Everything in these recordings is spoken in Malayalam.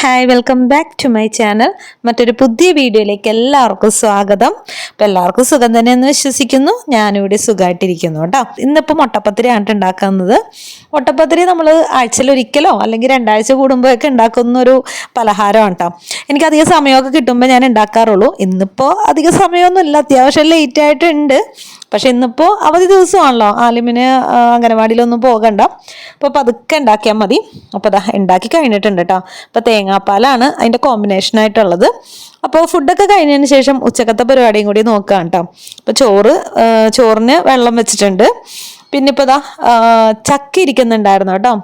Hi, welcome back to my channel. മറ്റൊരു പുതിയ വീഡിയോയിലേക്ക് എല്ലാവർക്കും സ്വാഗതം. അപ്പം എല്ലാവർക്കും സുഖം തന്നെയെന്ന് വിശ്വസിക്കുന്നു. ഞാനിവിടെ സുഖമായിട്ടിരിക്കുന്നു കേട്ടോ. ഇന്നിപ്പോൾ മുട്ടപ്പത്തിരിയാണ് ഉണ്ടാക്കുന്നത്. മുട്ടപ്പത്തിരി നമ്മൾ ആഴ്ചയിലൊരിക്കലോ അല്ലെങ്കിൽ 2 ആഴ്ച കൂടുമ്പോഴൊക്കെ ഉണ്ടാക്കുന്നൊരു പലഹാരമാണ് കേട്ടോ. എനിക്കധികം സമയമൊക്കെ കിട്ടുമ്പോൾ ഞാൻ ഉണ്ടാക്കാറുള്ളൂ. ഇന്നിപ്പോൾ അധികം സമയമൊന്നുമില്ല, അത്യാവശ്യം ലേറ്റ് ആയിട്ടുണ്ട്. പക്ഷെ ഇന്നിപ്പോൾ അവധി ദിവസമാണല്ലോ, ആലിമിന് അംഗനവാടിയിലൊന്നും പോകണ്ട. അപ്പോൾ പതുക്കെ ഉണ്ടാക്കിയാൽ മതി. അപ്പോൾ അതാ ഉണ്ടാക്കി കഴിഞ്ഞിട്ടുണ്ട് കേട്ടോ. അപ്പോൾ തേങ്ങാപ്പാലാണ് അതിൻ്റെ കോമ്പിനേഷനായിട്ടുള്ളത്. അപ്പോൾ ഫുഡൊക്കെ കഴിഞ്ഞതിന് ശേഷം ഉച്ചക്കത്തെ പരിപാടിയും കൂടി നോക്കാം കേട്ടോ. അപ്പോൾ ചോറിന് വെള്ളം വെച്ചിട്ടുണ്ട്. പിന്നെ ഇപ്പോൾ ഇതാ ചക്ക ഇരിക്കുന്നുണ്ടായിരുന്നു കേട്ടോ,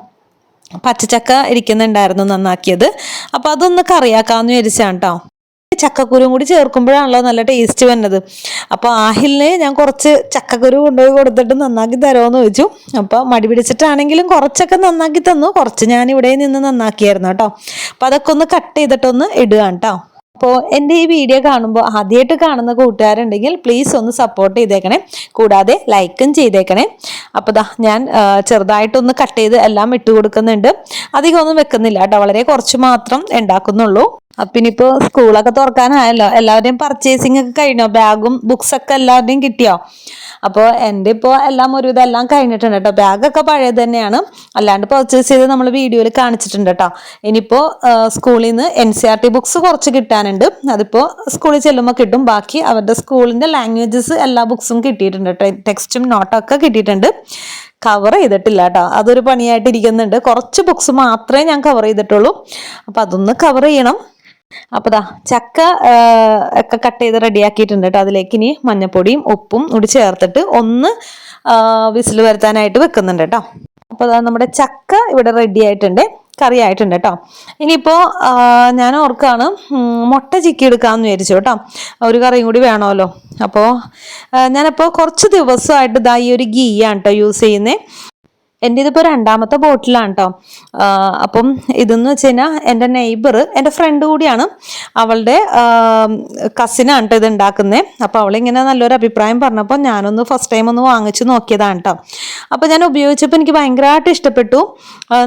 പച്ചച്ചക്ക ഇരിക്കുന്നുണ്ടായിരുന്നു നന്നാക്കിയത്. അപ്പോൾ അതൊന്ന് കറിയാക്കാമെന്ന് വിചാരിച്ചാണ് കേട്ടോ. ചക്കക്കുരും കൂടി ചേർക്കുമ്പോഴാണല്ലോ നല്ല ടേസ്റ്റ് വന്നത്. അപ്പോൾ ആഹിലിന് ഞാൻ കുറച്ച് ചക്കക്കുരു കൊണ്ടുപോയി കൊടുത്തിട്ട് നന്നാക്കി തരുമോയെന്ന് ചോദിച്ചു. അപ്പോൾ മടി പിടിച്ചിട്ടാണെങ്കിലും കുറച്ചൊക്കെ നന്നാക്കി തന്നു, കുറച്ച് ഞാൻ ഇവിടെ നിന്ന് നന്നാക്കിയായിരുന്നു കേട്ടോ. അപ്പോൾ അതൊക്കെ ഒന്ന് കട്ട് ചെയ്തിട്ടൊന്ന് ഇടുകയാണ് കേട്ടോ. അപ്പോൾ എൻ്റെ ഈ വീഡിയോ കാണുമ്പോൾ ആദ്യമായിട്ട് കാണുന്ന കൂട്ടുകാരുണ്ടെങ്കിൽ പ്ലീസ് ഒന്ന് സപ്പോർട്ട് ചെയ്തേക്കണേ, കൂടാതെ ലൈക്കും ചെയ്തേക്കണേ. അപ്പോൾ ദാ ഞാൻ ചെറുതായിട്ടൊന്ന് കട്ട് ചെയ്ത് എല്ലാം ഇട്ട് കൊടുക്കുന്നുണ്ട്. അധികം ഒന്നും വെക്കുന്നില്ല കേട്ടോ, വളരെ കുറച്ച് മാത്രം ഉണ്ടാക്കുന്നുള്ളൂ. പിന്നെ ഇപ്പോൾ സ്കൂളൊക്കെ തുറക്കാനായല്ലോ, എല്ലാവരുടെയും പർച്ചേസിങ് ഒക്കെ കഴിഞ്ഞോ? ബാഗും ബുക്സൊക്കെ എല്ലാവരുടെയും കിട്ടിയോ? അപ്പോൾ എൻ്റെ ഇപ്പോൾ ഇതെല്ലാം കഴിഞ്ഞിട്ടുണ്ട് കേട്ടോ. ബാഗൊക്കെ പഴയത് തന്നെയാണ്, അല്ലാണ്ട് പർച്ചേസ് ചെയ്ത് നമ്മൾ വീഡിയോയിൽ കാണിച്ചിട്ടുണ്ട് കേട്ടോ. ഇനിയിപ്പോൾ സ്കൂളിൽ നിന്ന് NCERT ബുക്സ് കുറച്ച് കിട്ടാനുണ്ട്, അതിപ്പോൾ സ്കൂളിൽ ചെല്ലുമ്പോൾ കിട്ടും. ബാക്കി അവരുടെ സ്കൂളിൻ്റെ ലാംഗ്വേജസ് എല്ലാ ബുക്സും കിട്ടിയിട്ടുണ്ട് കേട്ടോ, ടെക്സ്റ്റും നോട്ടൊക്കെ കിട്ടിയിട്ടുണ്ട്. കവർ ചെയ്തിട്ടില്ല കേട്ടോ, അതൊരു പണിയായിട്ട് ഇരിക്കുന്നുണ്ട്. കുറച്ച് ബുക്സ് മാത്രമേ ഞാൻ കവർ ചെയ്തിട്ടുള്ളൂ, അപ്പോൾ അതൊന്ന് കവർ ചെയ്യണം. അപ്പോൾ ദാ ചക്ക ഒക്കെ കട്ട് ചെയ്ത് റെഡിയാക്കിയിട്ടുണ്ട് കേട്ടോ. അതിലേക്ക് ഇനി മഞ്ഞപ്പൊടിയും ഉപ്പും കൂടി ചേർത്തിട്ട് ഒന്ന് വിസിൽ വരുത്താനായിട്ട് വെക്കുന്നുണ്ട് കേട്ടോ. അപ്പോൾ നമ്മുടെ ചക്ക ഇവിടെ റെഡി ആയിട്ടുണ്ട്, കറി ആയിട്ടുണ്ട് കേട്ടോ. ഇനിയിപ്പോൾ ഞാൻ ഓർക്കാണ് മുട്ട ചിക്കി എടുക്കാമെന്ന് വിചാരിച്ചു കേട്ടോ, ഒരു കറിയും കൂടി വേണമല്ലോ. അപ്പോൾ ഞാനിപ്പോൾ കുറച്ച് ദിവസമായിട്ട് ഇതാ ഈ ഒരു ഗീയാണ് കേട്ടോ യൂസ് ചെയ്യുന്നത്. എൻ്റെ ഇതിപ്പോൾ 2ാമത്തെ ബോട്ടിലാണ് കേട്ടോ. അപ്പം ഇതെന്ന് വെച്ച് കഴിഞ്ഞാൽ എൻ്റെ നെയ്ബർ, എൻ്റെ ഫ്രണ്ട് കൂടിയാണ്, അവളുടെ കസിനാണ് കേട്ടോ ഇത് ഉണ്ടാക്കുന്നത്. അപ്പോൾ അവളിങ്ങനെ നല്ലൊരു അഭിപ്രായം പറഞ്ഞപ്പോൾ ഞാനൊന്ന് ഫസ്റ്റ് ടൈം ഒന്ന് വാങ്ങിച്ച് നോക്കിയതാണ് കേട്ടോ. അപ്പോൾ ഞാൻ ഉപയോഗിച്ചപ്പോൾ എനിക്ക് ഭയങ്കരമായിട്ട് ഇഷ്ടപ്പെട്ടു.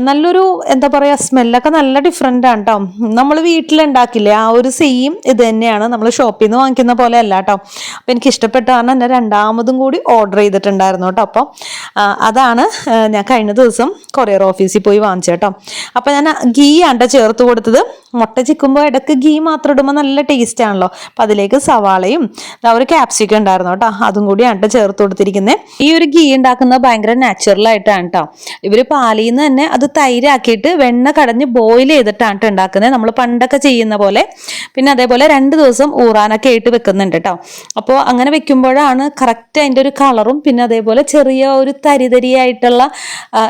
നല്ലൊരു എന്താ പറയുക, സ്മെല്ലൊക്കെ നല്ല ഡിഫറെൻ്റ് ആണ് കേട്ടോ. നമ്മൾ വീട്ടിലുണ്ടാക്കില്ലേ ആ ഒരു സെയിം ഇത് തന്നെയാണ്, നമ്മൾ ഷോപ്പിൽ നിന്ന് വാങ്ങിക്കുന്ന പോലെ അല്ല കേട്ടോ. അപ്പോൾ എനിക്ക് ഇഷ്ടപ്പെട്ട കാരണം എന്നെ 2ാമതും കൂടി ഓർഡർ ചെയ്തിട്ടുണ്ടായിരുന്നു കേട്ടോ. അപ്പോൾ അതാണ് ഞാൻ കഴിഞ്ഞ ദിവസം കൊറിയർ ഓഫീസിൽ പോയി വാങ്ങിച്ചു കേട്ടോ. അപ്പോൾ ഞാൻ ഗീ ആണ് ചേർത്ത് കൊടുത്തത്. മുട്ട ചിക്കുമ്പോൾ ഇടയ്ക്ക് ഗീ മാത്രം ഇടുമ്പോൾ നല്ല ടേസ്റ്റ് ആണല്ലോ. അപ്പം അതിലേക്ക് സവാളയും ഒരു ക്യാപ്സിക്കം ഉണ്ടായിരുന്നു കേട്ടോ, അതും കൂടിയാണ് ചേർത്ത് കൊടുത്തിരിക്കുന്നത്. ഈ ഒരു ഗീ ഉണ്ടാക്കുന്നത് ഭയങ്കര നാച്ചുറൽ ആയിട്ടാണ് കേട്ടോ. ഇവർ പാലിൽ നിന്ന് തന്നെ അത് തൈരാക്കിയിട്ട് വെണ്ണ കടഞ്ഞ് ബോയിൽ ചെയ്തിട്ടാണ് ഉണ്ടാക്കുന്നത്, നമ്മൾ പണ്ടൊക്കെ ചെയ്യുന്ന പോലെ. പിന്നെ അതേപോലെ 2 ദിവസം ഊറാനൊക്കെ ആയിട്ട് വെക്കുന്നുണ്ട് കേട്ടോ. അപ്പോൾ അങ്ങനെ വെക്കുമ്പോഴാണ് കറക്റ്റ് അതിൻ്റെ ഒരു കളറും പിന്നെ അതേപോലെ ചെറിയ ഒരു തരിതരിയായിട്ടുള്ള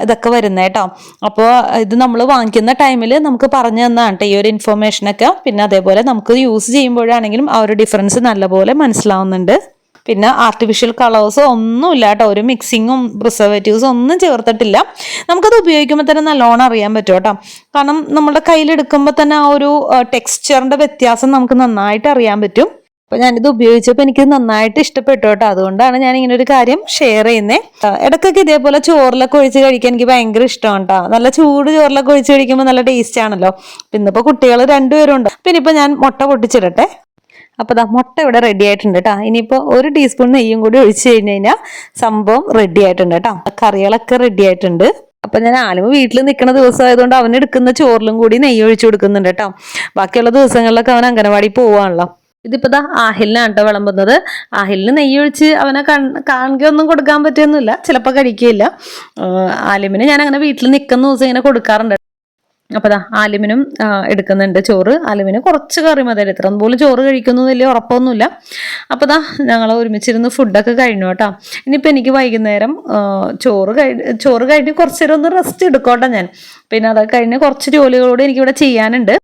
ഇതൊക്കെ വരുന്നത് കേട്ടോ. അപ്പോൾ ഇത് നമ്മൾ വാങ്ങിക്കുന്ന ടൈമിൽ നമുക്ക് പറഞ്ഞു തന്നാണ് കേട്ടോ ഈ ഒരു ഇൻഫോർമേഷനൊക്കെ. പിന്നെ അതേപോലെ നമുക്ക് യൂസ് ചെയ്യുമ്പോഴാണെങ്കിലും ആ ഒരു ഡിഫറൻസ് നല്ലപോലെ മനസ്സിലാവുന്നുണ്ട്. പിന്നെ ആർട്ടിഫിഷ്യൽ കളേഴ്സ് ഒന്നുമില്ല കേട്ടോ, ഒരു മിക്സിങ്ങും പ്രിസർവേറ്റീവ്സും ഒന്നും ചേർത്തിട്ടില്ല. നമുക്കത് ഉപയോഗിക്കുമ്പോൾ തന്നെ നല്ലോണം അറിയാൻ പറ്റും കേട്ടോ. കാരണം നമ്മുടെ കയ്യിലെടുക്കുമ്പോൾ തന്നെ ആ ഒരു ടെക്സ്ചറിൻ്റെ വ്യത്യാസം നമുക്ക് നന്നായിട്ട് അറിയാൻ പറ്റും. അപ്പോൾ ഞാനിത് ഉപയോഗിച്ചപ്പോൾ എനിക്ക് നന്നായിട്ട് ഇഷ്ടപ്പെട്ടു കേട്ടോ. അതുകൊണ്ടാണ് ഞാൻ ഇങ്ങനെ ഒരു കാര്യം ഷെയർ ചെയ്യുന്നത്. ഇടയ്ക്കൊക്കെ ഇതേപോലെ ചോറിലൊക്കെ ഒഴിച്ച് കഴിക്കാൻ എനിക്ക് ഭയങ്കര ഇഷ്ടമാണ് കേട്ടോ. നല്ല ചൂട് ചോറിലൊക്കെ ഒഴിച്ച് കഴിക്കുമ്പോൾ നല്ല ടേസ്റ്റ് ആണല്ലോ. ഇന്നിപ്പോൾ കുട്ടികൾ 2 പേരും ഉണ്ട്. പിന്നെ ഇപ്പോൾ ഞാൻ മുട്ട പൊട്ടിച്ചിടട്ടെ. അപ്പോൾ ദാ മുട്ട ഇവിടെ റെഡി ആയിട്ടുണ്ട് കേട്ടോ. ഇനിയിപ്പോൾ 1 ടീസ്പൂൺ നെയ്യും കൂടി ഒഴിച്ച് കഴിഞ്ഞ് കഴിഞ്ഞാൽ സംഭവം റെഡി ആയിട്ടുണ്ട് കേട്ടോ. കറികളൊക്കെ റെഡി ആയിട്ടുണ്ട്. അപ്പം ഞാൻ ആലിമ വീട്ടിൽ നിൽക്കുന്ന ദിവസമായതുകൊണ്ട് അവന് എടുക്കുന്ന ചോറിലും കൂടി നെയ്യ് ഒഴിച്ചു കൊടുക്കുന്നുണ്ട് കേട്ടോ. ബാക്കിയുള്ള ദിവസങ്ങളിലൊക്കെ അവൻ അംഗനവാടി പോവാണല്ലോ. ഇതിപ്പോൾ ദാ ആഹിലിനാണ് കേട്ടോ വിളമ്പുന്നത്. ആഹിലിന് നെയ്യ് ഒഴിച്ച് അവനെ കാണുകയൊന്നും കൊടുക്കാൻ പറ്റുന്നില്ല, ചിലപ്പോൾ കഴിക്കുകയില്ല. ആലിമിന് ഞാൻ അങ്ങനെ വീട്ടിൽ നിൽക്കുന്ന ദിവസം ഇങ്ങനെ കൊടുക്കാറുണ്ട്. അപ്പോൾ ദാ ആലിമിനും എടുക്കുന്നുണ്ട് ചോറ്. ആലിമിന് കുറച്ച് കറി മതി, ഇത്ര പോലും ചോറ് കഴിക്കുന്നു വലിയ ഉറപ്പൊന്നുമില്ല. അപ്പോൾ ദാ ഞങ്ങൾ ഒരുമിച്ചിരുന്ന് ഫുഡൊക്കെ കഴിഞ്ഞു കേട്ടോ. ഇനിയിപ്പോൾ എനിക്ക് വൈകുന്നേരം ചോറ് കഴിഞ്ഞ് കുറച്ച് നേരം ഒന്ന് റെസ്റ്റ് എടുക്കോട്ടെ ഞാൻ. പിന്നെ അതൊക്കെ കഴിഞ്ഞ് കുറച്ച് ജോലികളോട് എനിക്കിവിടെ ചെയ്യാനുണ്ട്.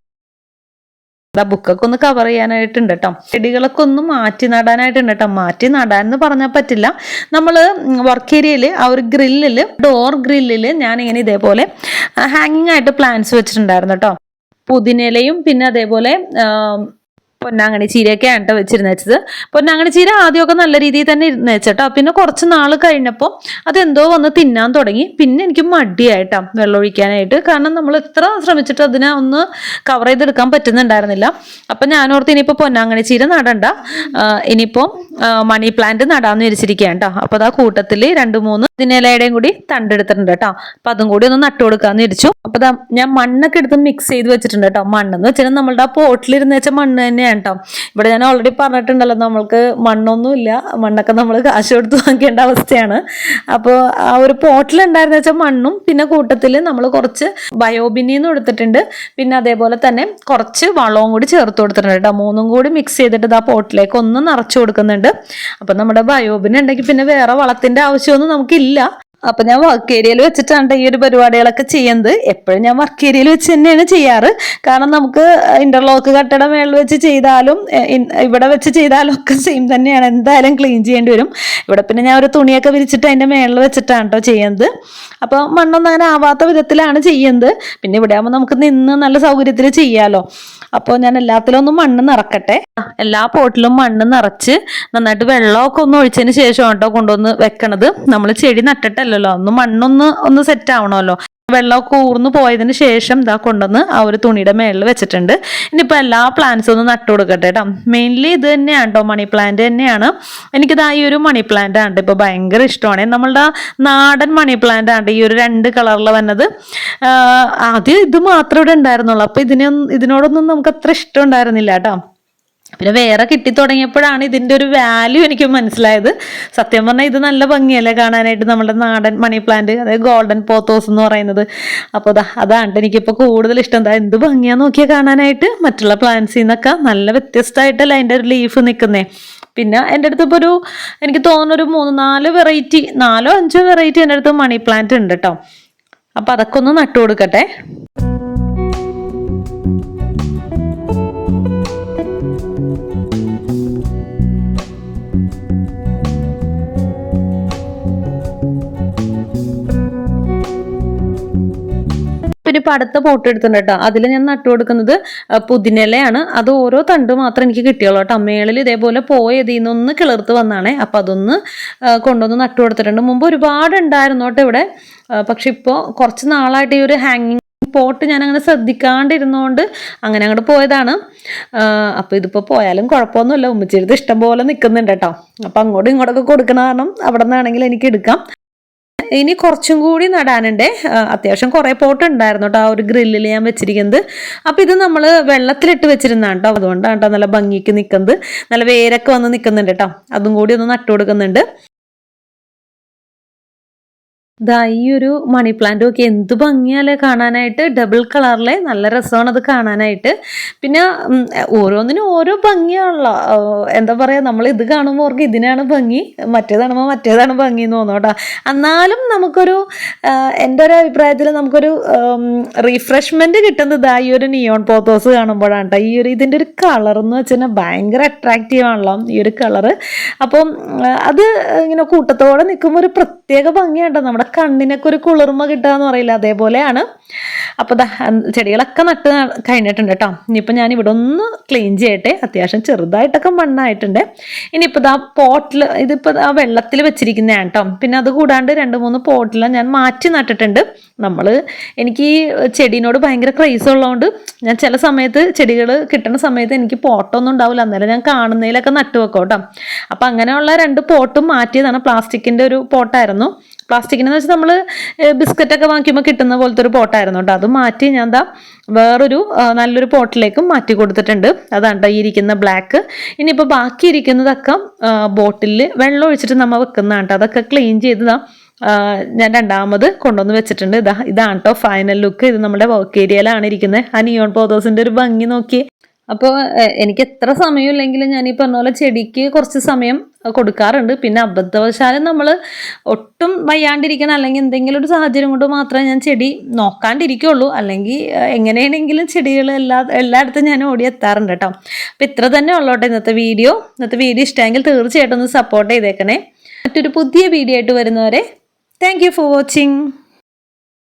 ബുക്കൊക്കെ ഒന്ന് കവർ ചെയ്യാനായിട്ടുണ്ട് കേട്ടോ. ചെടികളൊക്കെ ഒന്ന് മാറ്റി നടാനായിട്ടുണ്ട് കേട്ടോ. മാറ്റി നടാനെന്ന് പറഞ്ഞാൽ പറ്റില്ല, നമ്മൾ വർക്ക് ഏരിയയിൽ ആ ഒരു ഗ്രില്ലിൽ, ഡോർ ഗ്രില്ലിൽ ഞാനിങ്ങനെ ഇതേപോലെ ഹാങ്ങിങ് ആയിട്ട് പ്ലാന്റ്സ് വെച്ചിട്ടുണ്ടായിരുന്നു കേട്ടോ. പുതിനയിലയും പിന്നെ അതേപോലെ പൊന്നാങ്കണ്ണി ചീരയൊക്കെയാണ് കേട്ടോ വെച്ചിരുന്നത്. പൊന്നാങ്കണ്ണി ചീര ആദ്യമൊക്കെ നല്ല രീതിയിൽ തന്നെ ഇരുന്ന് വെച്ചേട്ടോ. പിന്നെ കുറച്ച് നാൾ കഴിഞ്ഞപ്പോൾ അതെന്തോ വന്ന് തിന്നാൻ തുടങ്ങി. പിന്നെ എനിക്ക് മടിയായിട്ടാ വെള്ളം ഒഴിക്കാനായിട്ട്. കാരണം നമ്മൾ എത്ര ശ്രമിച്ചിട്ട് അതിനെ ഒന്ന് കവർ ചെയ്തെടുക്കാൻ പറ്റുന്നുണ്ടായിരുന്നില്ല. അപ്പം ഞാനോർത്ത് ഇനിയിപ്പോൾ പൊന്നാങ്കണ്ണി ചീര നടണ്ട, ഇനിയിപ്പോൾ മണി പ്ലാന്റ് നടാന്ന് വിചാരിച്ചിരിക്കുകയാണ് കേട്ടോ. അപ്പോൾ അതാ കൂട്ടത്തിൽ 2-3 ഇതിനിലയുടെയും കൂടി തണ്ടെടുത്തിട്ടുണ്ട് കേട്ടോ. അപ്പം അതും കൂടി ഒന്ന് നട്ടു കൊടുക്കാന്ന് വിചാരിച്ചു. അപ്പോൾ ഞാൻ മണ്ണൊക്കെ എടുത്ത് മിക്സ് ചെയ്ത് വെച്ചിട്ടുണ്ട് കേട്ടോ. മണ്ണെന്ന് വെച്ചാൽ നമ്മളുടെ ആ പോട്ടിലിരുന്ന് വെച്ച മണ്ണ് തന്നെയാണ് കേട്ടോ. ഇവിടെ ഞാൻ ഓൾറെഡി പറഞ്ഞിട്ടുണ്ടല്ലോ, നമ്മൾക്ക് മണ്ണൊന്നുമില്ല, മണ്ണൊക്കെ നമ്മൾ കാശ് കൊടുത്ത് വാങ്ങിക്കേണ്ട അവസ്ഥയാണ്. അപ്പോൾ ആ ഒരു പോട്ടിലുണ്ടായിരുന്ന വെച്ചാൽ മണ്ണും പിന്നെ കൂട്ടത്തിൽ നമ്മൾ കുറച്ച് ബയോബിനിന്ന് കൊടുത്തിട്ടുണ്ട്. പിന്നെ അതേപോലെ തന്നെ കുറച്ച് വളവും കൂടി ചേർത്ത് കൊടുത്തിട്ടുണ്ട് കേട്ടോ. 3ഉം കൂടി മിക്സ് ചെയ്തിട്ട് ആ പോട്ടിലേക്ക് ഒന്ന് നിറച്ചു കൊടുക്കുന്നുണ്ട്. അപ്പം നമ്മുടെ ബയോബിൻ ഉണ്ടെങ്കിൽ പിന്നെ വേറെ വളത്തിൻ്റെ ആവശ്യമൊന്നും നമുക്കില്ല. അപ്പൊ ഞാൻ വർക്ക് ഏരിയയിൽ വെച്ചിട്ടാണ് ഈ ഒരു പരിപാടികളൊക്കെ ചെയ്യുന്നത്. എപ്പോഴും ഞാൻ വർക്ക് ഏരിയയിൽ വെച്ച് തന്നെയാണ് ചെയ്യാറ്. കാരണം നമുക്ക് ഇന്റർലോക്ക് കട്ടയുടെ മേളിൽ വെച്ച് ചെയ്താലും ഇവിടെ വെച്ച് ചെയ്താലും ഒക്കെ സെയിം തന്നെയാണ്. എന്തായാലും ക്ലീൻ ചെയ്യേണ്ടി വരും. ഇവിടെ പിന്നെ ഞാൻ ഒരു തുണിയൊക്കെ വിരിച്ചിട്ട് അതിന്റെ മേളിൽ വെച്ചിട്ടാണ് കേട്ടോ ചെയ്യുന്നത്. അപ്പോൾ മണ്ണൊന്നും അങ്ങനെ ആവാത്ത വിധത്തിലാണ് ചെയ്യുന്നത്. പിന്നെ ഇവിടെ ആകുമ്പോൾ നമുക്ക് നിന്ന് നല്ല സൗകര്യത്തിൽ ചെയ്യാലോ. അപ്പോൾ ഞാൻ എല്ലാത്തിലൊന്നും മണ്ണ് നിറക്കട്ടെ. എല്ലാ പോട്ടിലും മണ്ണ് നിറച്ച് നന്നായിട്ട് വെള്ളമൊക്കെ ഒന്ന് ഒഴിച്ചതിന് ശേഷം കേട്ടോ കൊണ്ടുവന്ന് വെക്കണത്. നമ്മൾ ചെടി നട്ടിട്ടല്ലോ, മണ്ണൊന്ന് സെറ്റ് ആവണമല്ലോ. വെള്ളമൊക്കെ ഊർന്നു പോയതിന് ശേഷം ഇതാ കൊണ്ടുവന്ന് ആ ഒരു തുണിയുടെ മേളിൽ വെച്ചിട്ടുണ്ട്. ഇനിയിപ്പോൾ എല്ലാ പ്ലാന്റ്സും ഒന്ന് നട്ടു കൊടുക്കട്ടെ കേട്ടോ. മെയിൻലി ഇത് തന്നെയാണ് കേട്ടോ, മണി പ്ലാന്റ് തന്നെയാണ്. എനിക്കിതാ ഈ ഒരു മണി പ്ലാന്റ് ആണ് ഇപ്പോൾ ഭയങ്കര ഇഷ്ടമാണ്. നമ്മളുടെ നാടൻ മണി പ്ലാന്റ് ആണ് ഈ ഒരു 2 കളറിൽ വന്നത്. ആദ്യം ഇത് മാത്രമേ ഇവിടെ ഉണ്ടായിരുന്നുള്ളൂ. അപ്പോൾ ഇതിനോടൊന്നും നമുക്ക് അത്ര ഇഷ്ടം ഉണ്ടായിരുന്നില്ല കേട്ടോ. പിന്നെ വേറെ കിട്ടി തുടങ്ങിയപ്പോഴാണ് ഇതിൻ്റെ ഒരു വാല്യൂ എനിക്ക് മനസ്സിലായത്. സത്യം പറഞ്ഞാൽ ഇത് നല്ല ഭംഗിയല്ലേ കാണാനായിട്ട്, നമ്മുടെ നാടൻ മണി പ്ലാന്റ്, അതായത് ഗോൾഡൻ പോത്തോസ് എന്ന് പറയുന്നത്. അപ്പോൾ അതാണ് എനിക്കിപ്പോൾ കൂടുതൽ ഇഷ്ടം. എന്ത് ഭംഗിയാന്ന് നോക്കിയാൽ കാണാനായിട്ട്. മറ്റുള്ള പ്ലാന്റ്സിൽ നിന്നൊക്കെ നല്ല വ്യത്യസ്തമായിട്ടല്ല അതിൻ്റെ ഒരു ലീഫ് നിൽക്കുന്നേ. പിന്നെ എൻ്റെ അടുത്ത് ഇപ്പോൾ എനിക്ക് തോന്നുന്നു ഒരു 3-4 വെറൈറ്റി, 4-5 വെറൈറ്റി എൻ്റെ അടുത്ത് മണി പ്ലാന്റ് ഉണ്ട് കേട്ടോ. അപ്പോൾ അതൊക്കെ ഒന്ന് നട്ടു കൊടുക്കട്ടെ. പിന്നെ ഇപ്പം അടുത്ത പോട്ട് എടുത്തിട്ടുണ്ട് കേട്ടോ. അതിൽ ഞാൻ നട്ടു കൊടുക്കുന്നത് പുതിനയിലയാണ്. അത് ഓരോ തണ്ട് മാത്രം എനിക്ക് കിട്ടിയുള്ളൂ കേട്ടോ. മേളിൽ ഇതേപോലെ പോയതിൽ നിന്നൊന്ന് കിളിർത്ത് വന്നാണേ. അപ്പം അതൊന്ന് കൊണ്ടുവന്ന് നട്ടു കൊടുത്തിട്ടുണ്ട്. മുമ്പ് ഒരുപാട് ഉണ്ടായിരുന്നു കേട്ടോ ഇവിടെ. പക്ഷെ ഇപ്പോൾ കുറച്ച് നാളായിട്ട് ഈ ഒരു ഹാങ്ങിങ് പോട്ട് ഞാൻ അങ്ങനെ ശ്രദ്ധിക്കാണ്ടിരുന്നതുകൊണ്ട് അങ്ങനെ അങ്ങോട്ട് പോയതാണ്. അപ്പോൾ ഇതിപ്പോൾ പോയാലും കുഴപ്പമൊന്നുമില്ല. ഉമ്മച്ചിരുത്ത് ഇഷ്ടം പോലെ നിൽക്കുന്നുണ്ട് കേട്ടോ. അപ്പം അങ്ങോട്ടും ഇങ്ങോട്ടൊക്കെ കൊടുക്കണ കാരണം അവിടെ നിന്നാണെങ്കിൽ എനിക്ക് എടുക്കാം. ഇനി കുറച്ചും കൂടി നടാനുണ്ട്. അത്യാവശ്യം കുറേ പോട്ട് ഉണ്ടായിരുന്നു കേട്ടോ ആ ഒരു ഗ്രില്ലിൽ ഞാൻ വെച്ചിരിക്കുന്നത്. അപ്പം ഇത് നമ്മൾ വെള്ളത്തിലിട്ട് വെച്ചിരുന്നാണ് കേട്ടോ. അതുകൊണ്ടാണ് കേട്ടോ നല്ല ഭംഗിക്ക് നിൽക്കുന്നത്. നല്ല വേരൊക്കെ വന്ന് നിൽക്കുന്നുണ്ട് കേട്ടോ. അതും കൂടി ഒന്ന് നട്ടു കൊടുക്കുന്നുണ്ട്. ഈ ഒരു മണി പ്ലാന്റും ഒക്കെ എന്ത് ഭംഗിയല്ലേ കാണാനായിട്ട്. ഡബിൾ കളറിലെ നല്ല രസമാണ് അത് കാണാനായിട്ട്. പിന്നെ ഓരോന്നിനും ഓരോ ഭംഗിയാണല്ലോ. എന്താ പറയുക, നമ്മൾ ഇത് കാണുമ്പോൾ ഓർക്ക് ഇതിനാണ് ഭംഗി, മറ്റേതാണ് ഭംഗി എന്ന് തോന്നും കേട്ടോ. എന്നാലും നമുക്കൊരു എൻ്റെ ഒരു അഭിപ്രായത്തിൽ നമുക്കൊരു റീഫ്രഷ്മെൻറ്റ് കിട്ടുന്നത് ഈ ഒരു നിയോൺ പോത്തോസ് കാണുമ്പോഴാണ് കേട്ടോ. ഈ ഒരു ഇതിൻ്റെ ഒരു കളർ എന്ന് വെച്ചാൽ ഭയങ്കര അട്രാക്റ്റീവ് ആണല്ലോ ഈ ഒരു കളറ്. അപ്പം അത് ഇങ്ങനെ കൂട്ടത്തോടെ നിൽക്കുമ്പോൾ ഒരു പ്രത്യേക ഭംഗിയാട്ടോ. നമ്മുടെ കണ്ണിനൊക്കെ ഒരു കുളിർമ കിട്ടുക എന്ന് പറയില്ല, അതേപോലെയാണ്. അപ്പോൾ ചെടികളൊക്കെ നട്ട് കഴിഞ്ഞിട്ടുണ്ട് കേട്ടോ. ഇനിയിപ്പോൾ ഞാൻ ഇവിടെ ഒന്ന് ക്ലീൻ ചെയ്യട്ടെ. അത്യാവശ്യം ചെറുതായിട്ടൊക്കെ മണ്ണായിട്ടുണ്ട്. ഇനിയിപ്പോൾ പോട്ടിൽ ഇതിപ്പോൾ വെള്ളത്തിൽ വെച്ചിരിക്കുന്നതാണ് കേട്ടോ. പിന്നെ അത് കൂടാണ്ട് 2-3 പോട്ടിൽ ഞാൻ മാറ്റി നട്ടിട്ടുണ്ട്. എനിക്ക് ഈ ചെടീനോട് ഭയങ്കര ക്രൈസ് ഉള്ളതുകൊണ്ട് ഞാൻ ചില സമയത്ത് ചെടികൾ കിട്ടുന്ന സമയത്ത് എനിക്ക് പോട്ടൊന്നും ഉണ്ടാവില്ല. അന്നേരം ഞാൻ കാണുന്നതിലൊക്കെ നട്ടു വെക്കും കേട്ടോ. അപ്പം അങ്ങനെയുള്ള 2 പോട്ടും മാറ്റിയതാണ്. പ്ലാസ്റ്റിക്കിൻ്റെ ഒരു പോട്ടായിരുന്നു. പ്ലാസ്റ്റിക്കിനെന്ന് വെച്ചാൽ നമ്മൾ ബിസ്ക്കറ്റൊക്കെ വാങ്ങിക്കുമ്പോൾ കിട്ടുന്ന പോലത്തെ ഒരു പോട്ടായിരുന്നു കേട്ടോ. അത് മാറ്റി ഞാൻ വേറൊരു നല്ലൊരു പോട്ടിലേക്കും മാറ്റി കൊടുത്തിട്ടുണ്ട്. അതാണ് ഈ ഇരിക്കുന്ന ബ്ലാക്ക്. ഇനിയിപ്പോൾ ബാക്കി ഇരിക്കുന്നതൊക്കെ ബോട്ടിലിൽ വെള്ളം ഒഴിച്ചിട്ട് നമ്മൾ വെക്കുന്നതാണ് കേട്ടോ. അതൊക്കെ ക്ലീൻ ചെയ്ത് ഞാൻ 2ാമത് കൊണ്ടുവന്ന് വെച്ചിട്ടുണ്ട്. ഇതാണ് കേട്ടോ ഫൈനൽ ലുക്ക്. ഇത് നമ്മുടെ വർക്ക് ഏരിയയിലാണ് ഇരിക്കുന്നത്. ആ നിയോൺ പോത്തോസിൻ്റെ ഒരു ഭംഗി നോക്കി. അപ്പോൾ എനിക്ക് എത്ര സമയമില്ലെങ്കിലും ഞാൻ ഈ പറഞ്ഞ പോലെ ചെടിക്ക് കുറച്ച് സമയം കൊടുക്കാറുണ്ട്. പിന്നെ അബദ്ധവശാലും നമ്മൾ ഒട്ടും വയ്യാണ്ടിരിക്കണം അല്ലെങ്കിൽ എന്തെങ്കിലും ഒരു സാഹചര്യം കൊണ്ട് മാത്രമേ ഞാൻ ചെടി നോക്കാണ്ടിരിക്കുള്ളൂ. അല്ലെങ്കിൽ എങ്ങനെയാണെങ്കിലും ചെടികൾ എല്ലായിടത്തും ഞാൻ ഓടിയെത്താറുണ്ട് കേട്ടോ. അപ്പോൾ ഇത്ര തന്നെ ഉള്ളോട്ടെ ഇന്നത്തെ വീഡിയോ ഇഷ്ടമെങ്കിൽ തീർച്ചയായിട്ടും ഒന്ന് സപ്പോർട്ട് ചെയ്തേക്കണേ. മറ്റൊരു പുതിയ വീഡിയോ ആയിട്ട് വരുന്നവരെ താങ്ക് യു ഫോർ വാച്ചിങ്.